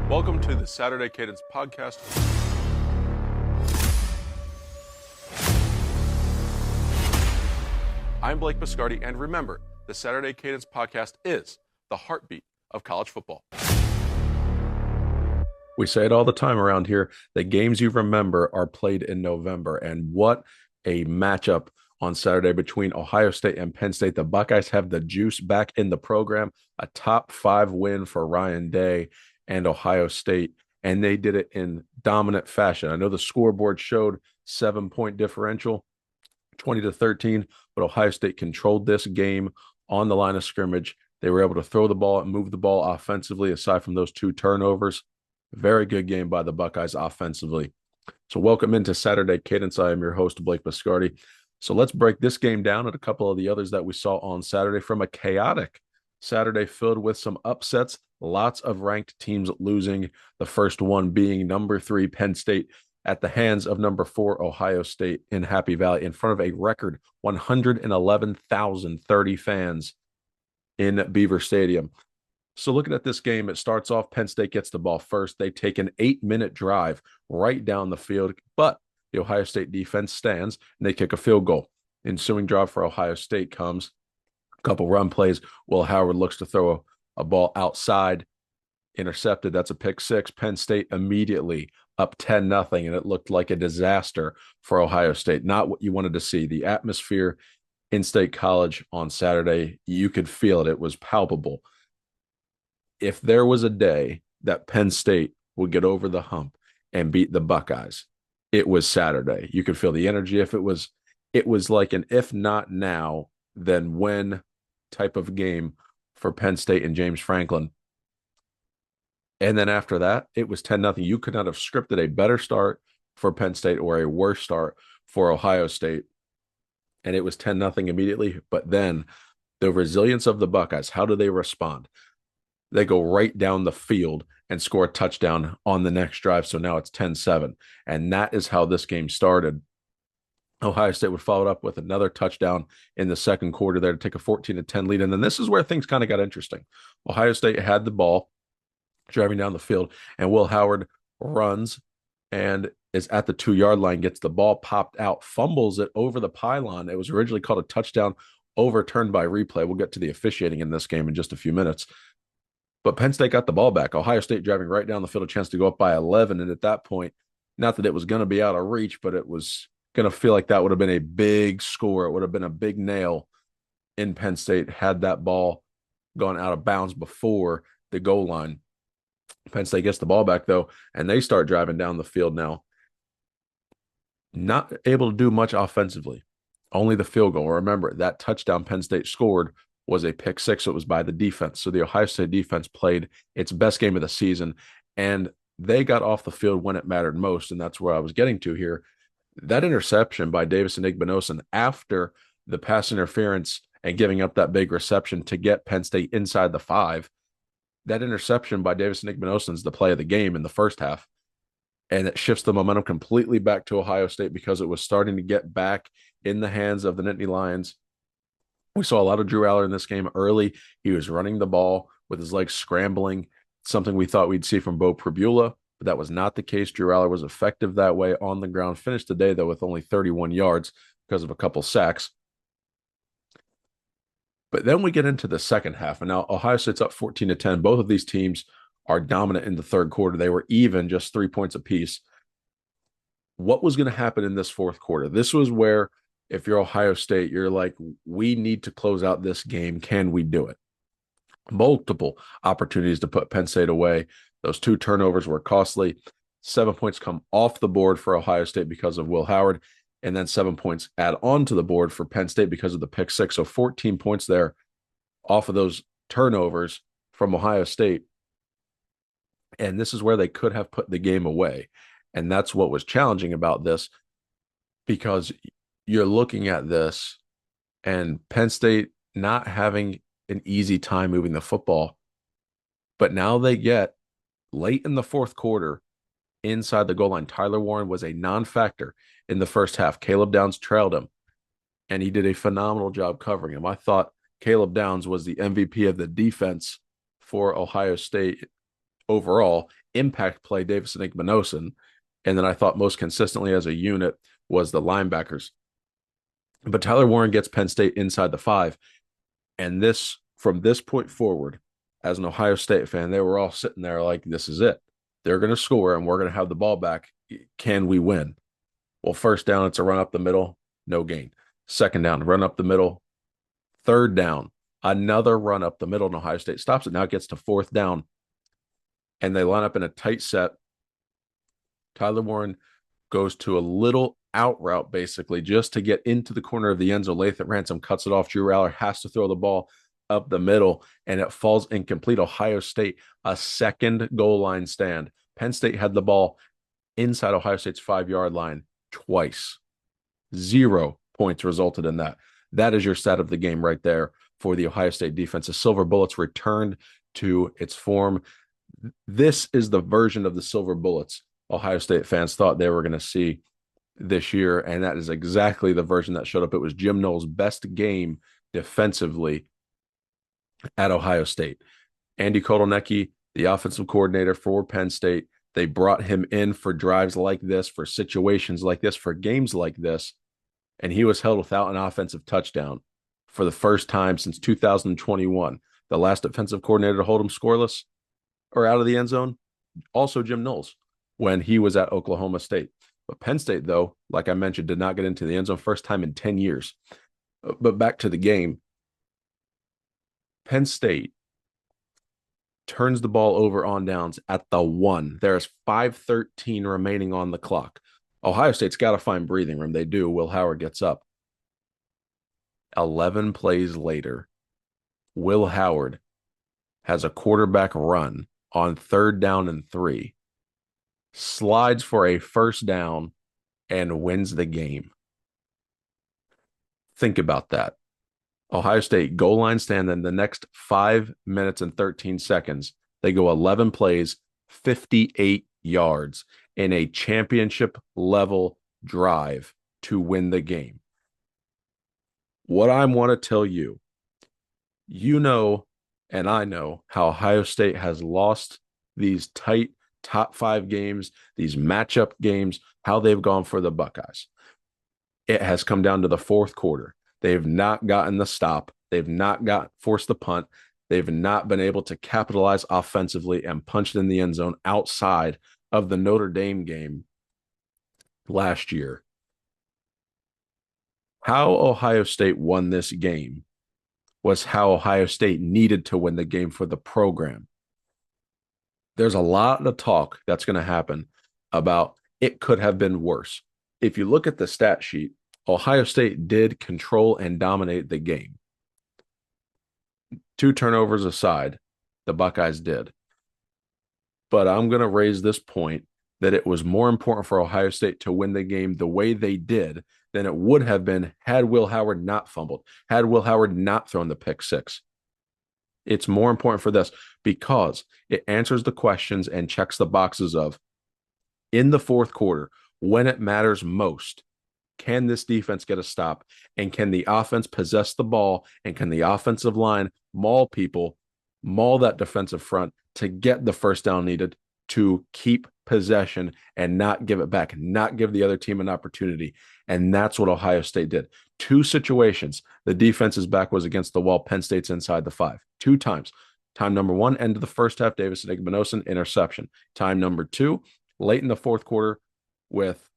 Welcome to the Saturday Cadence Podcast. I'm Blake Biscardi, and remember, the Saturday Cadence Podcast is the heartbeat of college football. We say it all the time around here, the games you remember are played in November, and what a matchup on Saturday between Ohio State and Penn State. The Buckeyes have the juice back in the program, a top 5 win for Ryan Day and Ohio State, and they did it in dominant fashion. I know the scoreboard showed 7-point differential, 20-13, but Ohio State controlled this game on the line of scrimmage. They were able to throw the ball and move the ball offensively, aside from those 2 turnovers. Very good game by the Buckeyes offensively. So welcome into Saturday Cadence. I am your host, Blake Biscardi. So let's break this game down and a couple of the others that we saw on Saturday from a chaotic Saturday filled with some upsets. Lots of ranked teams losing, the first one being number 3 Penn State at the hands of number 4 Ohio State in Happy Valley in front of a record 111,030 fans in Beaver Stadium. So looking at this game, it starts off, Penn State gets the ball first. They take an 8-minute drive right down the field, but the Ohio State defense stands and they kick a field goal. Ensuing drive for Ohio State comes a couple run plays. Will Howard looks to throw a ball outside, intercepted. That's a pick 6. Penn State immediately up 10-0, and it looked like a disaster for Ohio State. Not what you wanted to see. The atmosphere in State College on Saturday, you could feel it. It was palpable. If there was a day that Penn State would get over the hump and beat the Buckeyes, it was Saturday. You could feel the energy. It was like an if not now, then when type of game for Penn State and James Franklin. And then after that, it was 10-0. You could not have scripted a better start for Penn State or a worse start for Ohio State. And it was 10-0 immediately. But then the resilience of the Buckeyes, how do they respond? They go right down the field and score a touchdown on the next drive. So now it's 10-7. And that is how this game started. Ohio State would follow it up with another touchdown in the second quarter there to take a 14-10 lead. And then this is where things kind of got interesting. Ohio State had the ball driving down the field, and Will Howard runs and is at the 2-yard line, gets the ball popped out, fumbles it over the pylon. It was originally called a touchdown, overturned by replay. We'll get to the officiating in this game in just a few minutes. But Penn State got the ball back. Ohio State driving right down the field, a chance to go up by 11. And at that point, not that it was going to be out of reach, but it was going to feel like that would have been a big score. It would have been a big nail in Penn State had that ball gone out of bounds before the goal line. Penn State gets the ball back, though, and they start driving down the field now. Not able to do much offensively, only the field goal. Remember, that touchdown Penn State scored was a pick 6. So it was by the defense. So the Ohio State defense played its best game of the season, and they got off the field when it mattered most, and that's where I was getting to here. That interception by Davis and Igbinosun after the pass interference and giving up that big reception to get Penn State inside the 5, that interception by Davis and Igbinosun is the play of the game in the first half. And it shifts the momentum completely back to Ohio State because it was starting to get back in the hands of the Nittany Lions. We saw a lot of Drew Aller in this game early. He was running the ball with his legs scrambling, something we thought we'd see from Bo Pribula, but that was not the case. Drew Aller was effective that way on the ground. Finished the day, though, with only 31 yards because of a couple sacks. But then we get into the second half, and now Ohio State's up 14-10. Both of these teams are dominant in the third quarter. They were even, just 3 points apiece. What was going to happen in this fourth quarter? This was where, if you're Ohio State, you're like, we need to close out this game. Can we do it? Multiple opportunities to put Penn State away. Those 2 turnovers were costly. 7 points come off the board for Ohio State because of Will Howard, and then 7 points add on to the board for Penn State because of the pick 6. So 14 points there off of those turnovers from Ohio State. And this is where they could have put the game away. And that's what was challenging about this, because you're looking at this and Penn State not having an easy time moving the football. But now they get late in the fourth quarter inside the goal line. Tyler Warren was a non-factor in the first half. Caleb Downs trailed him, and he did a phenomenal job covering him. I thought Caleb Downs was the MVP of the defense for Ohio State overall. Impact play, Davis and Igbinosun. And then I thought most consistently as a unit was the linebackers. But Tyler Warren gets Penn State inside the 5. And this, from this point forward, as an Ohio State fan, they were all sitting there like, this is it. They're going to score and we're going to have the ball back. Can we win? Well, first down, it's a run up the middle, no gain. Second down, run up the middle. Third down, another run up the middle, and Ohio State stops it. Now it gets to fourth down, and they line up in a tight set. Tyler Warren goes to a little out route, basically, just to get into the corner of the end zone. Lathan Ransom cuts it off. Drew Raller has to throw the ball up the middle, and it falls incomplete. Ohio State, a second goal line stand. Penn State had the ball inside Ohio State's 5-yard line twice. 0 points resulted in that. That is your stat of the game right there for the Ohio State defense. The Silver Bullets returned to its form. This is the version of the Silver Bullets Ohio State fans thought they were going to see this year, and that is exactly the version that showed up. It was Jim Knowles' best game defensively at Ohio State. Andy Kotelnicki, the offensive coordinator for Penn State, they brought him in for drives like this, for situations like this, for games like this, and he was held without an offensive touchdown for the first time since 2021. The last defensive coordinator to hold him scoreless or out of the end zone, also Jim Knowles, when he was at Oklahoma State. But Penn State, though, like I mentioned, did not get into the end zone, first time in 10 years. But back to the game, Penn State turns the ball over on downs at the 1. There's 5:13 remaining on the clock. Ohio State's got to find breathing room. They do. Will Howard gets up. 11 plays later, Will Howard has a quarterback run on 3rd down and 3, slides for a first down, and wins the game. Think about that. Ohio State goal line stand, in the next 5 minutes and 13 seconds, they go 11 plays, 58 yards in a championship level drive to win the game. What I want to tell you, you know, and I know how Ohio State has lost these tight top 5 games, these matchup games, how they've gone for the Buckeyes. It has come down to the 4th quarter. They've not gotten the stop. They've not forced the punt. They've not been able to capitalize offensively and punch it in the end zone outside of the Notre Dame game last year. How Ohio State won this game was how Ohio State needed to win the game for the program. There's a lot of talk that's going to happen about it could have been worse. If you look at the stat sheet, Ohio State did control and dominate the game. 2 turnovers aside, the Buckeyes did. But I'm going to raise this point that it was more important for Ohio State to win the game the way they did than it would have been had Will Howard not fumbled, had Will Howard not thrown the pick 6. It's more important for this because it answers the questions and checks the boxes of, in the 4th quarter, when it matters most, can this defense get a stop? And can the offense possess the ball? And can the offensive line maul people, maul that defensive front to get the first down needed to keep possession and not give it back, not give the other team an opportunity? And that's what Ohio State did. 2 situations, the defense's back was against the wall. Penn State's inside the 5. 2 times. Time number 1, end of the first half, Davis and Igbinosun, interception. Time number 2, late in the 4th quarter with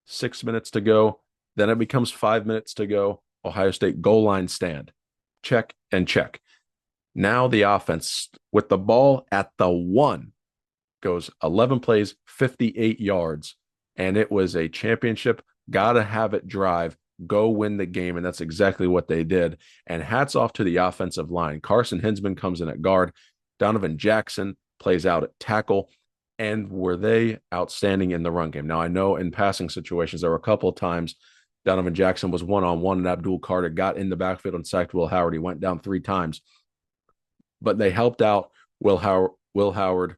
6 minutes to go. Then it becomes 5 minutes to go. Ohio State goal line stand. Check and check. Now the offense with the ball at the 1 goes 11 plays, 58 yards. And it was a championship, gotta have it drive, go win the game. And that's exactly what they did. And hats off to the offensive line. Carson Hinsman comes in at guard. Donovan Jackson plays out at tackle. And were they outstanding in the run game? Now, I know in passing situations, there were a couple of times Donovan Jackson was one-on-one and Abdul Carter got in the backfield and sacked Will Howard. He went down 3 times. But they helped out Will Howard,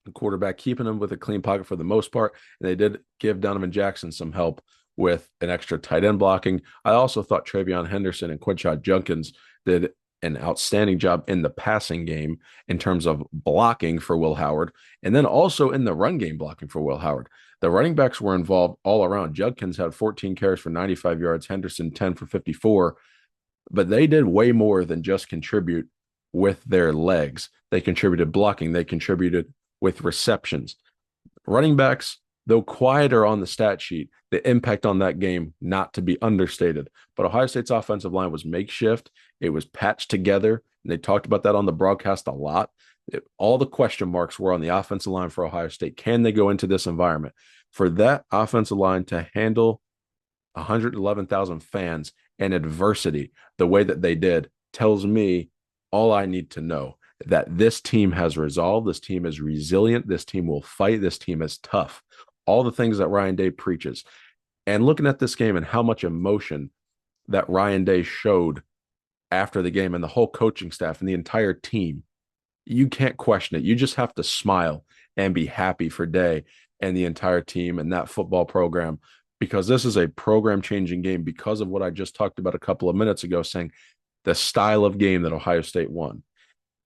the quarterback, keeping him with a clean pocket for the most part. And they did give Donovan Jackson some help with an extra tight end blocking. I also thought Travion Henderson and Quinshot Junkins did an outstanding job in the passing game in terms of blocking for Will Howard, and then also in the run game blocking for Will Howard. The running backs were involved all around. Judkins had 14 carries for 95 yards, Henderson 10 for 54, but they did way more than just contribute with their legs. They contributed blocking, they contributed with receptions. Running backs, though quieter on the stat sheet, the impact on that game not to be understated. But Ohio State's offensive line was makeshift. It was patched together. And they talked about that on the broadcast a lot. All the question marks were on the offensive line for Ohio State. Can they go into this environment? For that offensive line to handle 111,000 fans and adversity the way that they did tells me all I need to know, that this team has resolve, this team is resilient, this team will fight, this team is tough. All the things that Ryan Day preaches. And looking at this game and how much emotion that Ryan Day showed after the game and the whole coaching staff and the entire team, you can't question it. You just have to smile and be happy for Day and the entire team and that football program, because this is a program changing game because of what I just talked about a couple of minutes ago, saying the style of game that Ohio State won.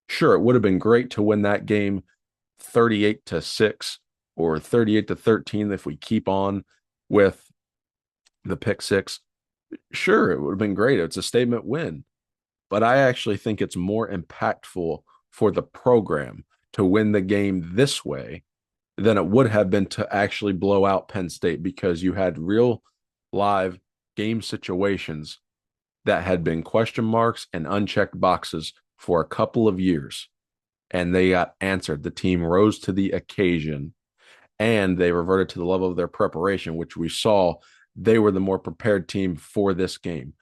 Sure, it would have been great to win that game 38-6 or 38-13 if we keep on with the pick six. Sure, it would have been great. It's a statement win. But I actually think it's more impactful for the program to win the game this way than it would have been to actually blow out Penn State, because you had real live game situations that had been question marks and unchecked boxes for a couple of years, and they got answered. The team rose to the occasion, and they reverted to the level of their preparation, which we saw they were the more prepared team for this game.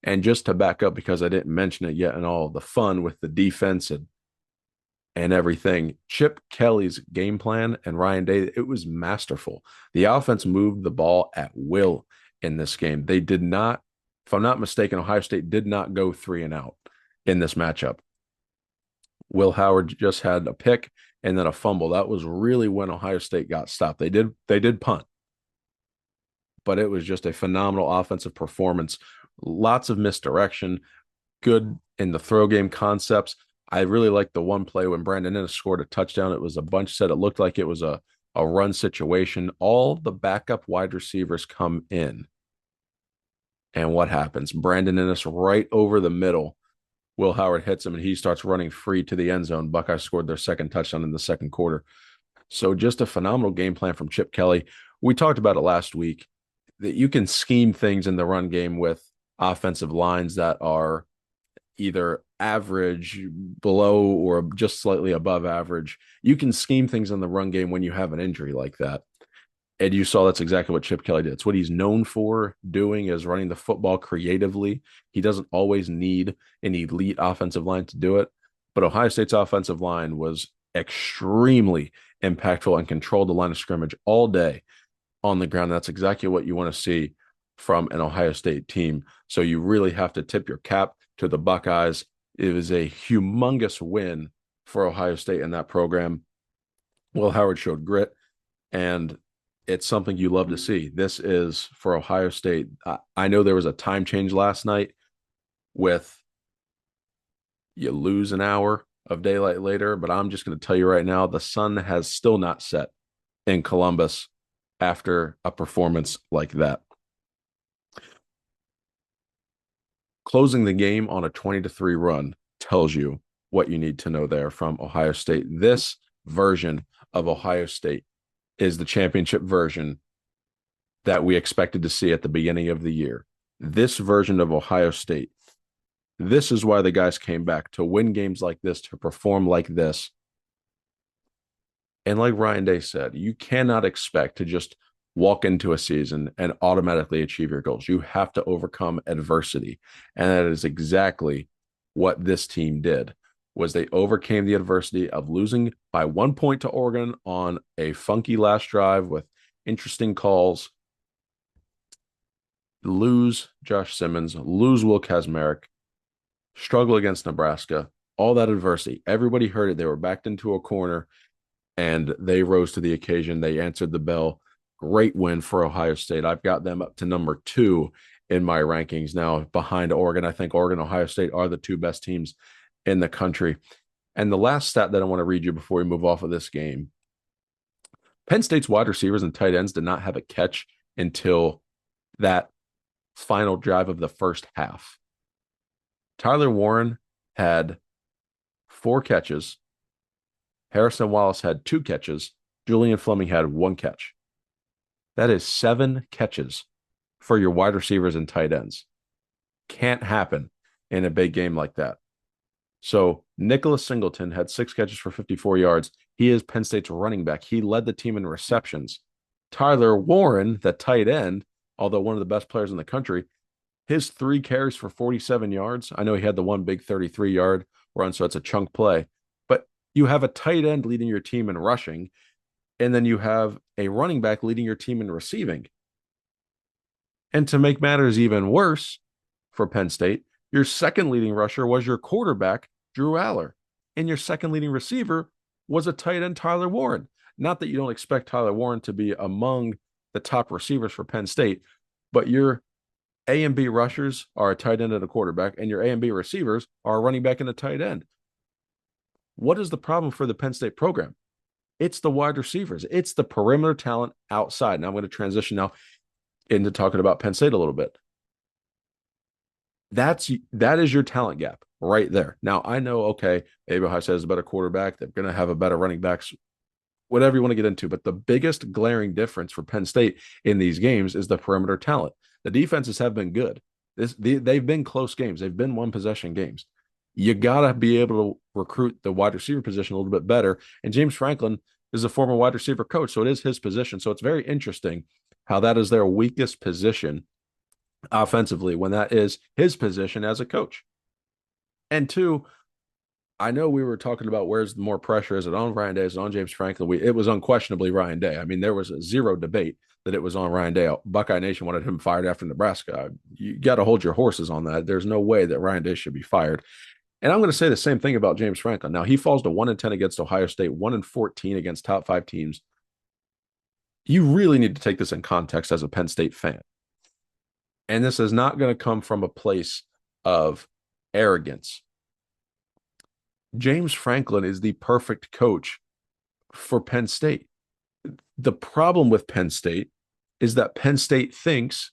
And just to back up, because I didn't mention it yet, and all the fun with the defense and everything, Chip Kelly's game plan and Ryan Day, it was masterful. The offense moved the ball at will in this game. They did not, if I'm not mistaken, Ohio State did not go 3 and out in this matchup. Will Howard just had a pick and then a fumble. That was really when Ohio State got stopped. They did punt, but it was just a phenomenal offensive performance. Lots of misdirection, good in the throw game concepts. I really liked the one play when Brandon Inniss scored a touchdown. It was a bunch set. It looked like it was a run situation. All the backup wide receivers come in. And what happens? Brandon Inniss right over the middle. Will Howard hits him, and he starts running free to the end zone. Buckeyes scored their second touchdown in the second quarter. So just a phenomenal game plan from Chip Kelly. We talked about it last week, that you can scheme things in the run game with offensive lines that are either average, below, or just slightly above average. You can scheme things in the run game when you have an injury like that. And you saw that's exactly what Chip Kelly did. It's what he's known for doing, is running the football creatively. He doesn't always need an elite offensive line to do it. But Ohio State's offensive line was extremely impactful and controlled the line of scrimmage all day on the ground. That's exactly what you want to see from an Ohio State team. So you really have to tip your cap to the Buckeyes. It was a humongous win for Ohio State in that program. Will Howard showed grit, and it's something you love to see. This is for Ohio State. I know there was a time change last night with you lose an hour of daylight later, but I'm just going to tell you right now, the sun has still not set in Columbus after a performance like that. Closing the game on a 20-3 run tells you what you need to know there from Ohio State. This version of Ohio State is the championship version that we expected to see at the beginning of the year. This version of Ohio State, this is why the guys came back, to win games like this, to perform like this. And like Ryan Day said, you cannot expect to just walk into a season and automatically achieve your goals. You have to overcome adversity. And that is exactly what this team did. Was they overcame the adversity of losing by 1 point to Oregon on a funky last drive with interesting calls, lose Josh Simmons, lose Will Kazmarek, struggle against Nebraska, all that adversity. Everybody heard it. They were backed into a corner, and they rose to the occasion. They answered the bell. Great win for Ohio State. I've got them up to number 2 in my rankings now behind Oregon. I think Oregon, Ohio State are the two best teams in the country. And the last stat that I want to read you before we move off of this game, Penn State's wide receivers and tight ends did not have a catch until that final drive of the first half. Tyler Warren had 4 catches. Harrison Wallace had 2 catches. Julian Fleming had 1 catch. That is 7 catches for your wide receivers and tight ends. Can't happen in a big game like that. So Nicholas Singleton had 6 catches for 54 yards. He is Penn State's running back. He led the team in receptions. Tyler Warren, the tight end, although one of the best players in the country, his 3 carries for 47 yards. I know he had the one big 33-yard run, so it's a chunk play. But you have a tight end leading your team in rushing, and then you have a running back leading your team in receiving. And to make matters even worse for Penn State, your second leading rusher was your quarterback, Drew Aller, and your second leading receiver was a tight end, Tyler Warren. Not that you don't expect Tyler Warren to be among the top receivers for Penn State, but your A and B rushers are a tight end and a quarterback, and your A and B receivers are a running back and a tight end. What is the problem for the Penn State program? It's the wide receivers. It's the perimeter talent outside. Now I'm going to transition now into talking about Penn State a little bit. That is your talent gap right there. Now, I know, okay, maybe Ohio State is a better quarterback. They're going to have a better running backs, whatever you want to get into. But the biggest glaring difference for Penn State in these games is the perimeter talent. The defenses have been good. They've been close games. They've been one-possession games. You got to be able to recruit the wide receiver position a little bit better. And James Franklin is a former wide receiver coach, so it is his position. So it's very interesting how that is their weakest position offensively when that is his position as a coach. And 2, I know we were talking about where's more pressure. Is it on Ryan Day? Is it on James Franklin? It was unquestionably Ryan Day. I mean, there was a zero debate that it was on Ryan Day. Buckeye Nation wanted him fired after Nebraska. You got to hold your horses on that. There's no way that Ryan Day should be fired. And I'm going to say the same thing about James Franklin. Now, he falls to 1-10 against Ohio State, 1-14 against top 5 teams. You really need to take this in context as a Penn State fan. And this is not going to come from a place of arrogance. James Franklin is the perfect coach for Penn State. The problem with Penn State is that Penn State thinks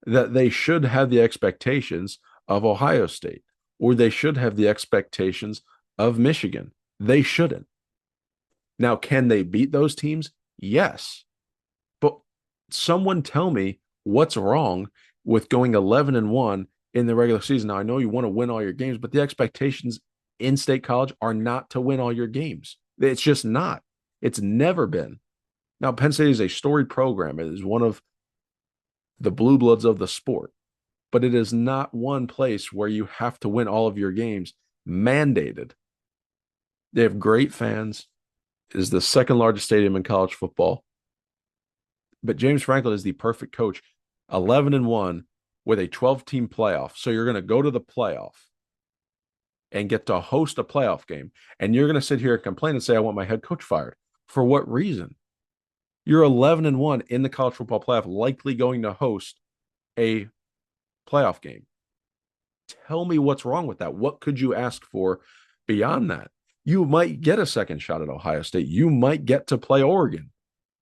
that they should have the expectations of Ohio State, or they should have the expectations of Michigan. They shouldn't. Now, can they beat those teams? Yes. But someone tell me what's wrong with going 11-1 in the regular season. Now, I know you want to win all your games, but the expectations in State College are not to win all your games. It's just not. It's never been. Now, Penn State is a storied program. It is one of the blue bloods of the sport, but it is not one place where you have to win all of your games mandated. They have great fans. It is the second largest stadium in college football. But James Franklin is the perfect coach. 11-1 with a 12-team playoff. So you're going to go to the playoff and get to host a playoff game. And you're going to sit here and complain and say, I want my head coach fired. For what reason? You're 11-1 in the college football playoff, likely going to host a playoff game. Tell me what's wrong with that. What could you ask for beyond that? You might get a second shot at Ohio State. You might get to play Oregon.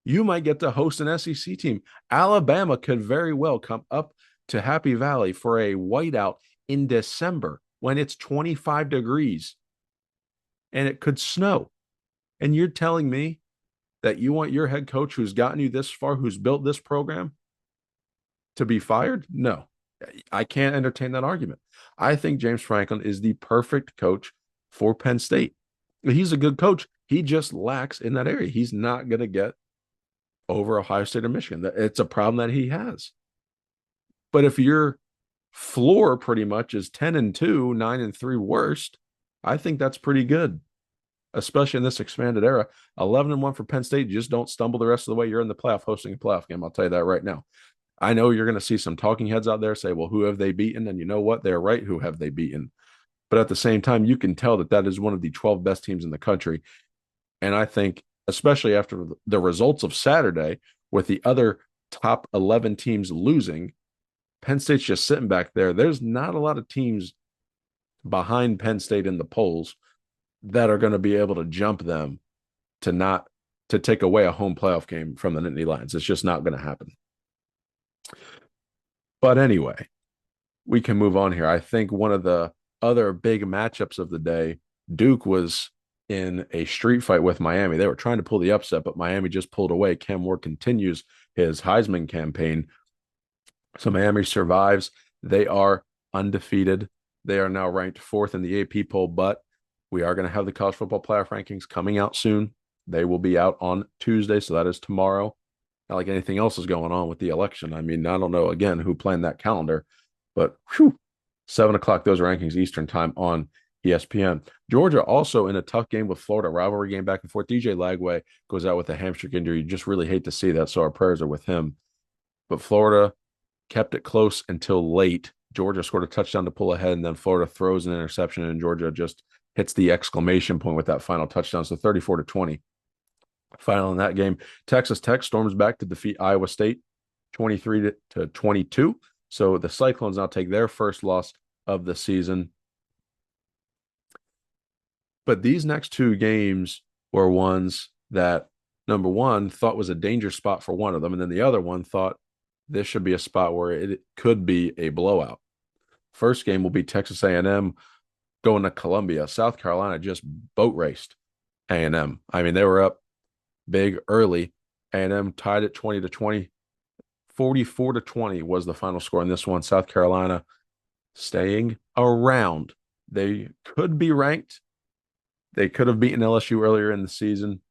You might get to host an SEC team. Alabama could very well come up to Happy Valley for a whiteout in December when it's 25 degrees and it could snow. And you're telling me that you want your head coach who's gotten you this far, who's built this program, to be fired? No, I can't entertain that argument. I think James Franklin is the perfect coach for Penn State. He's a good coach. He just lacks in that area. He's not going to get over Ohio State or Michigan. It's a problem that he has. But if your floor pretty much is 10-2, 9-3 worst, I think that's pretty good, especially in this expanded era. 11-1 for Penn State. You just don't stumble the rest of the way. You're in the playoff hosting a playoff game. I'll tell you that right now. I know you're going to see some talking heads out there say, well, who have they beaten? And you know what? They're right. Who have they beaten? But at the same time, you can tell that that is one of the 12 best teams in the country. And I think, especially after the results of Saturday, with the other top 11 teams losing, Penn State's just sitting back there. There's not a lot of teams behind Penn State in the polls that are going to be able to jump them to take away a home playoff game from the Nittany Lions. It's just not going to happen. But anyway, we can move on here. I think one of the other big matchups of the day, Duke was in a street fight with Miami. They were trying to pull the upset, but Miami just pulled away. Cam Ward continues his Heisman campaign. So Miami survives. They are undefeated. They are now ranked 4th in the AP poll, but we are going to have the college football playoff rankings coming out soon. They will be out on Tuesday, so that is tomorrow. Not like anything else is going on with the election. I mean, I don't know, again, who planned that calendar, but 7 o'clock, those rankings Eastern time on ESPN. Georgia also in a tough game with Florida, rivalry game back and forth. DJ Lagway goes out with a hamstring injury. You just really hate to see that, so our prayers are with him. But Florida kept it close until late. Georgia scored a touchdown to pull ahead, and then Florida throws an interception, and Georgia just hits the exclamation point with that final touchdown. So 34-20. Final in that game, Texas Tech storms back to defeat Iowa State 23-22. So the Cyclones now take their first loss of the season. But these next two games were ones that, number one, thought was a danger spot for one of them. And then the other one thought this should be a spot where it could be a blowout. First game will be Texas A&M going to Columbia. South Carolina just boat raced A&M. I mean, they were up big early. A&M tied it 20-20. 44-20 was the final score in this one. South Carolina staying around. They could be ranked. They could have beaten LSU earlier in the season,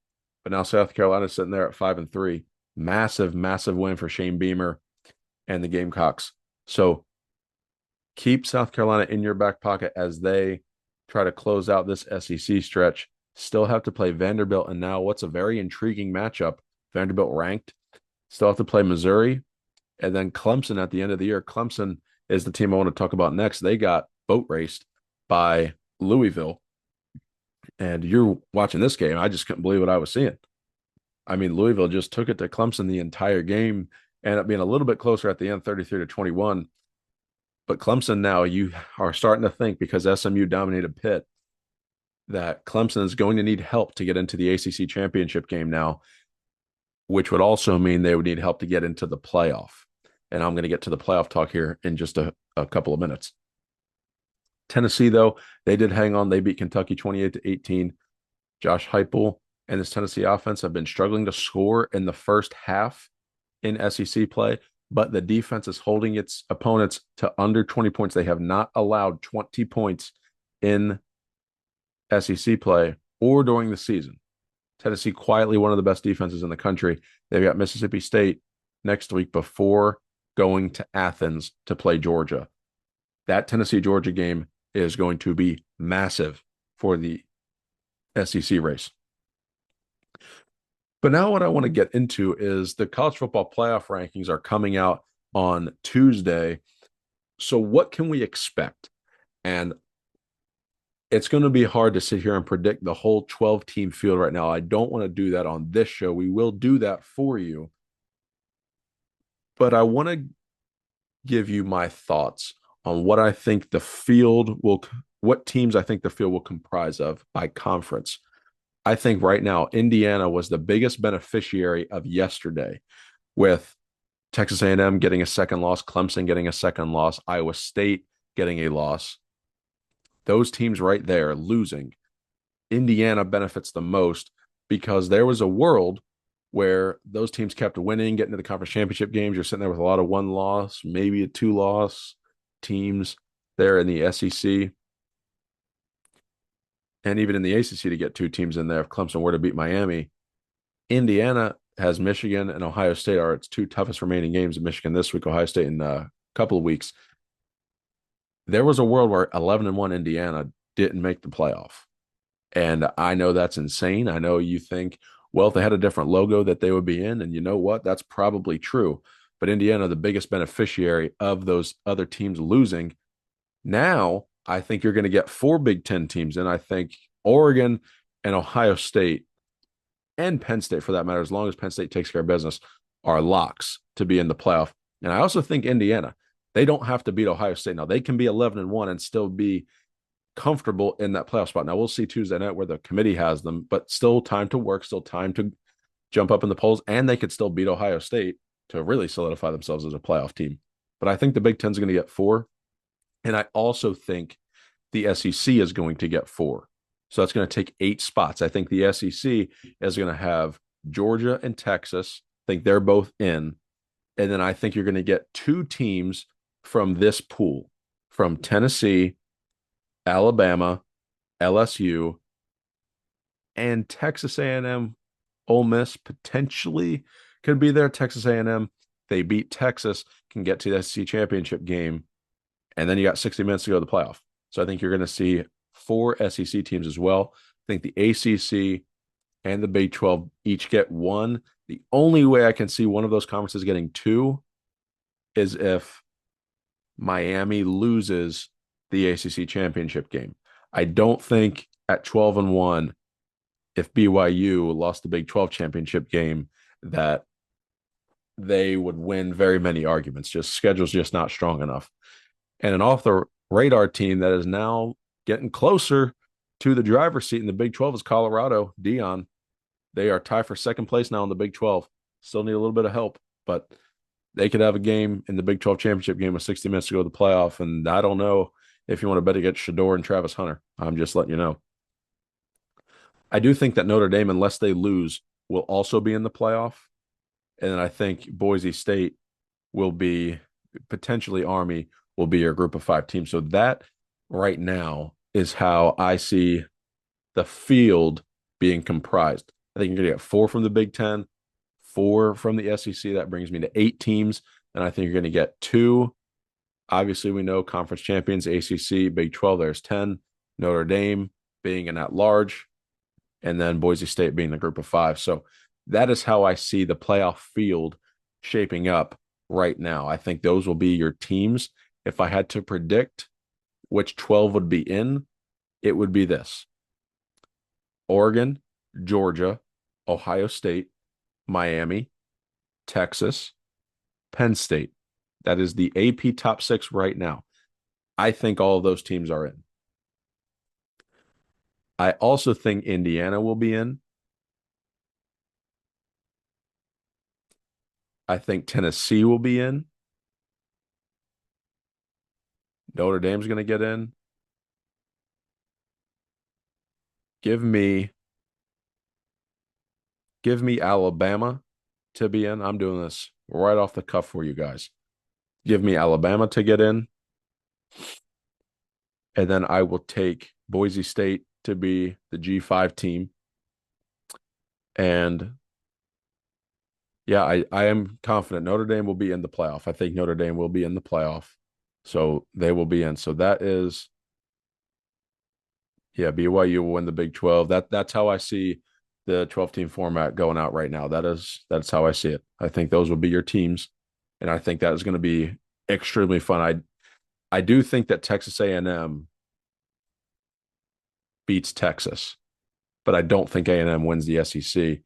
but now South Carolina is sitting there at 5-3. Massive, massive win for Shane Beamer and the Gamecocks. So keep South Carolina in your back pocket as they try to close out this SEC stretch. Still have to play Vanderbilt, and now what's a very intriguing matchup, Vanderbilt ranked. Still have to play Missouri, and then Clemson at the end of the year. Clemson is the team I want to talk about next. They got boat raced by Louisville, and you're watching this game. I just couldn't believe what I was seeing. I mean, Louisville just took it to Clemson the entire game, ended up being a little bit closer at the end, 33-21. But Clemson now, you are starting to think, because SMU dominated Pitt, that Clemson is going to need help to get into the ACC championship game now, which would also mean they would need help to get into the playoff. And I'm going to get to the playoff talk here in just a couple of minutes. Tennessee, though, they did hang on. They beat Kentucky 28-18. Josh Heupel and this Tennessee offense have been struggling to score in the first half in SEC play, but the defense is holding its opponents to under 20 points. They have not allowed 20 points in SEC play or during the season. Tennessee quietly one of the best defenses in the country. They've got Mississippi State next week before going to Athens to play Georgia. That Tennessee-Georgia game is going to be massive for the SEC race. But now what I want to get into is the college football playoff rankings are coming out on Tuesday. So what can we expect? And it's going to be hard to sit here and predict the whole 12-team field right now. I don't want to do that on this show. We will do that for you. But I want to give you my thoughts on what I think the field will, what teams I think the field will comprise of by conference. I think right now, Indiana was the biggest beneficiary of yesterday, with Texas A&M getting a second loss, Clemson getting a second loss, Iowa State getting a loss. Those teams right there losing. Indiana benefits the most because there was a world where those teams kept winning, getting to the conference championship games. You're sitting there with a lot of one loss, maybe a two loss teams there in the SEC. And even in the ACC to get two teams in there if Clemson were to beat Miami. Indiana has Michigan and Ohio State are its two toughest remaining games. Michigan this week, Ohio State in a couple of weeks. There was a world where 11-1 Indiana didn't make the playoff. And I know that's insane. I know you think, well, if they had a different logo that they would be in, and you know what? That's probably true. But Indiana, the biggest beneficiary of those other teams losing. Now, I think you're going to get 4 Big Ten teams in. I think Oregon and Ohio State and Penn State, for that matter, as long as Penn State takes care of business, are locks to be in the playoff. And I also think Indiana. They don't have to beat Ohio State now. They can be 11-1 and still be comfortable in that playoff spot. Now we'll see Tuesday night where the committee has them, but still time to work, still time to jump up in the polls, and they could still beat Ohio State to really solidify themselves as a playoff team. But I think the Big Ten's going to get 4. And I also think the SEC is going to get 4. So that's going to take 8 spots. I think the SEC is going to have Georgia and Texas. I think they're both in. And then I think you're going to get 2 teams from this pool, from Tennessee, Alabama, LSU, and Texas A&M. Ole Miss potentially could be there. Texas A&M, they beat Texas, can get to the SEC championship game, and then you got 60 minutes to go to the playoff. So I think you're going to see 4 SEC teams as well. I think the ACC and the Big 12 each get 1. The only way I can see one of those conferences getting 2 is if Miami loses the ACC championship game. I don't think at 12-1, if BYU lost the Big 12 championship game, that they would win very many arguments. Just schedule's just not strong enough. And an off the radar team that is now getting closer to the driver's seat in the Big 12 is Colorado. Dion, they are tied for second place now in the Big 12. Still need a little bit of help, but they could have a game in the Big 12 championship game with 60 minutes to go to the playoff. And I don't know if you want to bet against Shedeur and Travis Hunter. I'm just letting you know. I do think that Notre Dame, unless they lose, will also be in the playoff. And then I think Boise State will be, potentially Army will be your group of 5 teams. So that right now is how I see the field being comprised. I think you're going to get 4 from the Big Ten, 4 from the SEC. That brings me to 8 teams. And I think you're going to get 2. Obviously, we know conference champions, ACC, Big 12, there's 10. Notre Dame being an at-large, and then Boise State being the group of 5. So that is how I see the playoff field shaping up right now. I think those will be your teams. If I had to predict which 12 would be in, it would be this: Oregon, Georgia, Ohio State, Miami, Texas, Penn State. That is the AP top 6 right now. I think all of those teams are in. I also think Indiana will be in. I think Tennessee will be in. Notre Dame's going to get in. Give me Alabama to be in. I'm doing this right off the cuff for you guys. Give me Alabama to get in. And then I will take Boise State to be the G5 team. And yeah, I am confident Notre Dame will be in the playoff. I think Notre Dame will be in the playoff. So they will be in. So that is, yeah, BYU will win the Big 12. That's how I see the 12-team format going out right now. That's how I see it. I think those will be your teams, and I think that is going to be extremely fun. I do think that Texas A&M beats Texas, but I don't think A&M wins the SEC.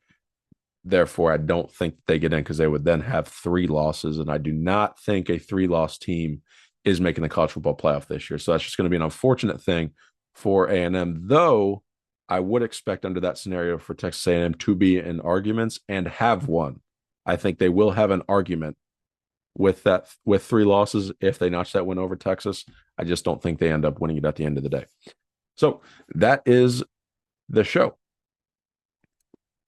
Therefore, I don't think they get in because they would then have 3 losses, and I do not think a 3-loss team is making the college football playoff this year. So that's just going to be an unfortunate thing for A&M, though I would expect under that scenario for Texas A&M to be in arguments and have one. I think they will have an argument with 3 losses if they notch that win over Texas. I just don't think they end up winning it at the end of the day. So that is the show.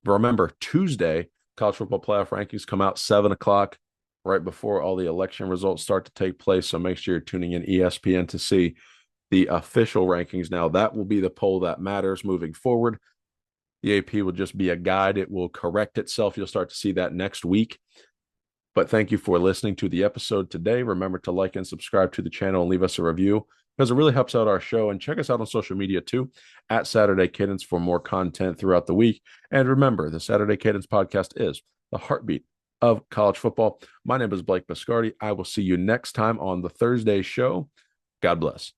Remember, Tuesday, college football playoff rankings come out 7:00 right before all the election results start to take place. So make sure you're tuning in ESPN to see the official rankings. Now, that will be the poll that matters moving forward. The AP will just be a guide. It will correct itself. You'll start to see that next week. But thank you for listening to the episode today. Remember to like and subscribe to the channel and leave us a review because it really helps out our show. And check us out on social media too, at Saturday Cadence, for more content throughout the week. And remember, the Saturday Cadence podcast is the heartbeat of college football. My name is Blake Biscardi. I will see you next time on the Thursday show. God bless.